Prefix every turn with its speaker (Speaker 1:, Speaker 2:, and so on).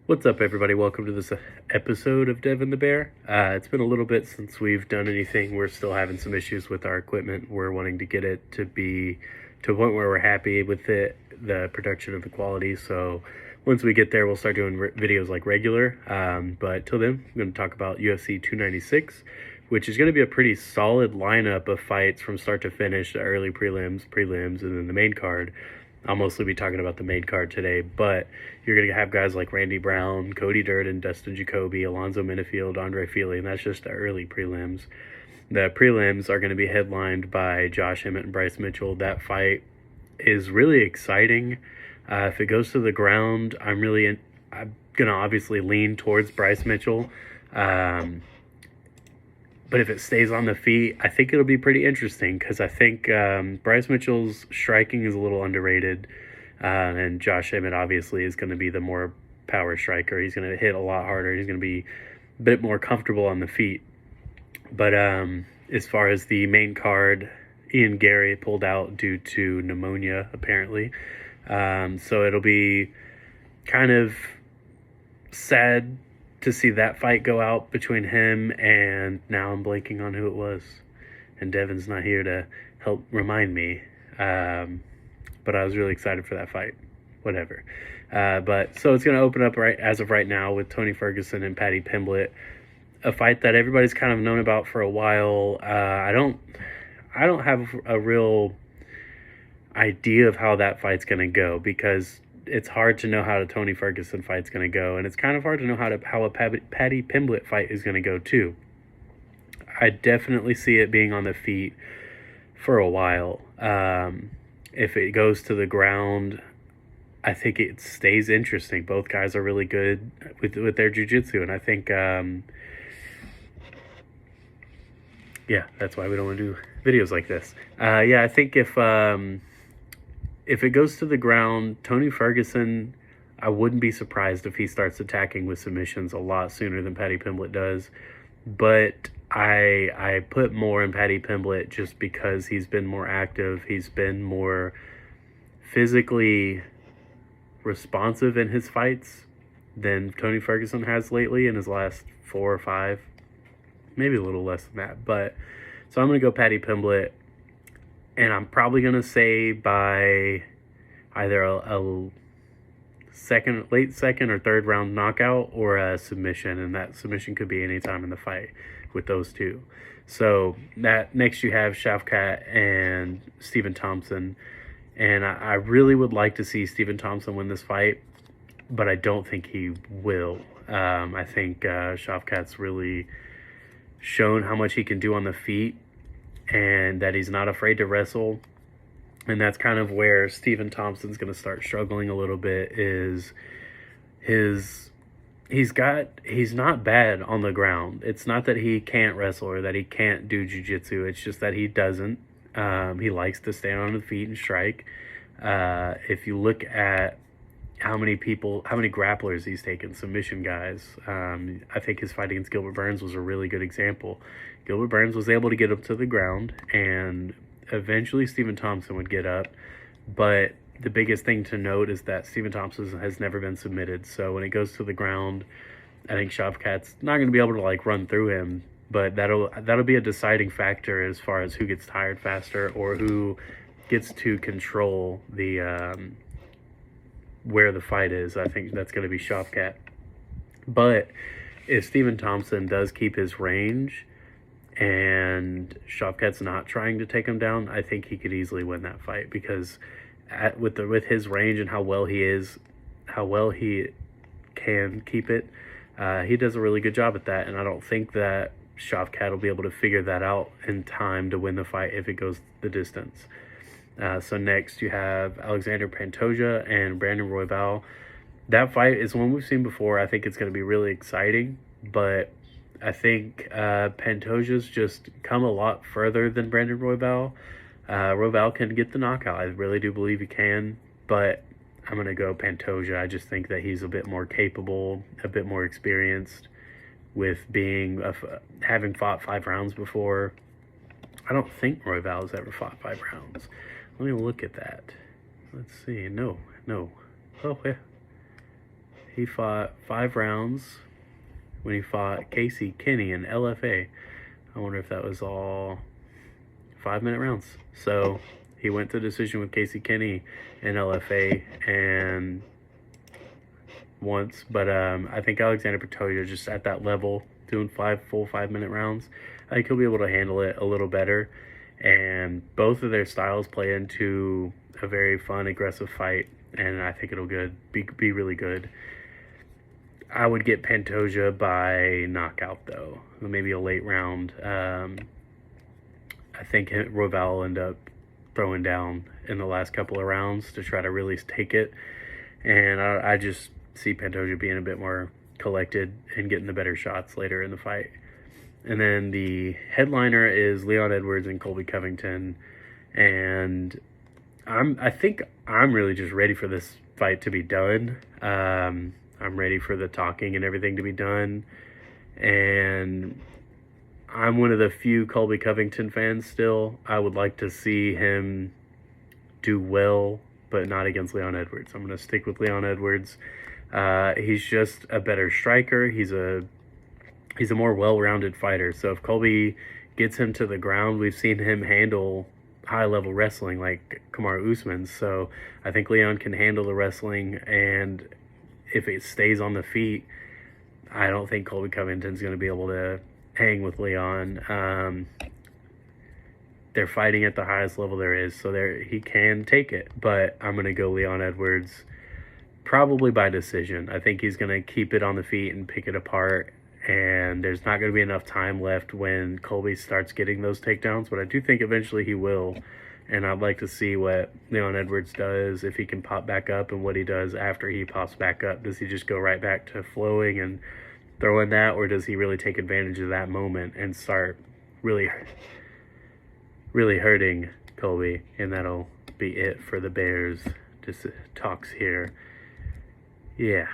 Speaker 1: What's up, everybody? Welcome to this episode of Devin the Bear. It's been a little bit since we've done anything. We're still having some issues with our equipment. We're wanting to get it to be to a point where we're happy with it, the production of the quality. So once we get there, we'll start doing videos like regular. But till then, I'm going to talk about UFC 296, which is going to be a pretty solid lineup of fights from start to finish, the early prelims, and then the main card. I'll mostly be talking about the main card today, but you're going to have guys like Randy Brown, Cody Durden, Dustin Jacoby, Alonzo Minifield, Andre Fili, and that's just the early prelims. The prelims are going to be headlined by Josh Emmett and Bryce Mitchell. That fight is really exciting. If it goes to the ground, I'm going to obviously lean towards Bryce Mitchell. But if it stays on the feet, I think it'll be pretty interesting because I think Bryce Mitchell's striking is a little underrated. And Josh Emmett obviously is going to be the more power striker. He's going to hit a lot harder. He's going to be a bit more comfortable on the feet. But as far as the main card, Ian Gary pulled out due to pneumonia, apparently. So it'll be kind of sad to see that fight go out between him and now I'm blanking on who it was. And Devin's not here to help remind me. But I was really excited for that fight. Whatever. But so it's going to open up as of right now with Tony Ferguson and Paddy Pimblett. A fight that everybody's kind of known about for a while. I don't have a real idea of how that fight's going to go because it's hard to know how a Tony Ferguson fight's going to go, and it's kind of hard to know how a Paddy Pimblett fight is going to go too. I definitely see it being on the feet for a while. If it goes to the ground, I think it stays interesting. Both guys are really good with their jiu-jitsu, and I think, that's why we don't want to do videos like this. I think if it goes to the ground, Tony Ferguson, I wouldn't be surprised if he starts attacking with submissions a lot sooner than Paddy Pimblett does. But I put more in Paddy Pimblett just because he's been more active. He's been more physically responsive in his fights than Tony Ferguson has lately in his last 4 or 5. Maybe a little less than that. But so I'm going to go Paddy Pimblett. And I'm probably going to say by either a late second or third round knockout or a submission. And that submission could be any time in the fight with those two. So that next you have Shavkat and Stephen Thompson. And I really would like to see Stephen Thompson win this fight, but I don't think he will. I think Shavkat's really shown how much he can do on the feet, and that he's not afraid to wrestle. And that's kind of where Stephen Thompson's going to start struggling a little bit is he's not bad on the ground. It's not that he can't wrestle or that he can't do jiu-jitsu. It's just that he doesn't. He likes to stand on his feet and strike. If you look at how many grapplers he's taken, submission guys. I think his fight against Gilbert Burns was a really good example. Gilbert Burns was able to get up to the ground, and eventually Stephen Thompson would get up. But the biggest thing to note is that Stephen Thompson has never been submitted. So when it goes to the ground, I think Shavkat's not going to be able to run through him. But that'll be a deciding factor as far as who gets tired faster or who gets to control the where the fight is. I think that's going to be Shavkat. But if Stephen Thompson does keep his range and Shavkat's not trying to take him down, I think he could easily win that fight because with his range and how well he can keep it, he does a really good job at that. And I don't think that Shavkat will be able to figure that out in time to win the fight if it goes the distance. So next you have Alexander Pantoja and Brandon Royval. That fight is one we've seen before. I think it's going to be really exciting, but I think Pantoja's just come a lot further than Brandon Royval. Royval can get the knockout. I really do believe he can, but I'm going to go Pantoja. I just think that he's a bit more capable, a bit more experienced with having fought 5 rounds before. I don't think Royval's ever fought 5 rounds. Let me look at that. Let's see. No. Oh, yeah. he fought 5 rounds when he fought Casey Kenny in LFA. I wonder if that was all 5-minute rounds. So he went to decision with Casey Kenny in LFA and once, but I think Alexander Pantoja just at that level, doing full 5-minute rounds, I think he'll be able to handle it a little better. And both of their styles play into a very fun, aggressive fight, and I think it'll be really good. I would get Pantoja by knockout, though. Maybe a late round. I think Roval will end up throwing down in the last couple of rounds to try to really take it. And I just see Pantoja being a bit more collected and getting the better shots later in the fight. And then the headliner is Leon Edwards and Colby Covington. And I think I'm really just ready for this fight to be done. I'm ready for the talking and everything to be done. And I'm one of the few Colby Covington fans still. I would like to see him do well, but not against Leon Edwards. I'm going to stick with Leon Edwards. He's just a better striker. He's a more well-rounded fighter. So if Colby gets him to the ground, we've seen him handle high-level wrestling like Kamaru Usman. So I think Leon can handle the wrestling, and if it stays on the feet, I don't think Colby Covington's going to be able to hang with Leon. They're fighting at the highest level there is, so he can take it. But I'm going to go Leon Edwards, probably by decision. I think he's going to keep it on the feet and pick it apart, and there's not going to be enough time left when Colby starts getting those takedowns, but I do think eventually he will, and I'd like to see what Leon Edwards does, if he can pop back up, and what he does after he pops back up. Does he just go right back to flowing and throwing that, or does he really take advantage of that moment and start really hurting Colby? And that'll be it for the Bears. Just talks here. Yeah.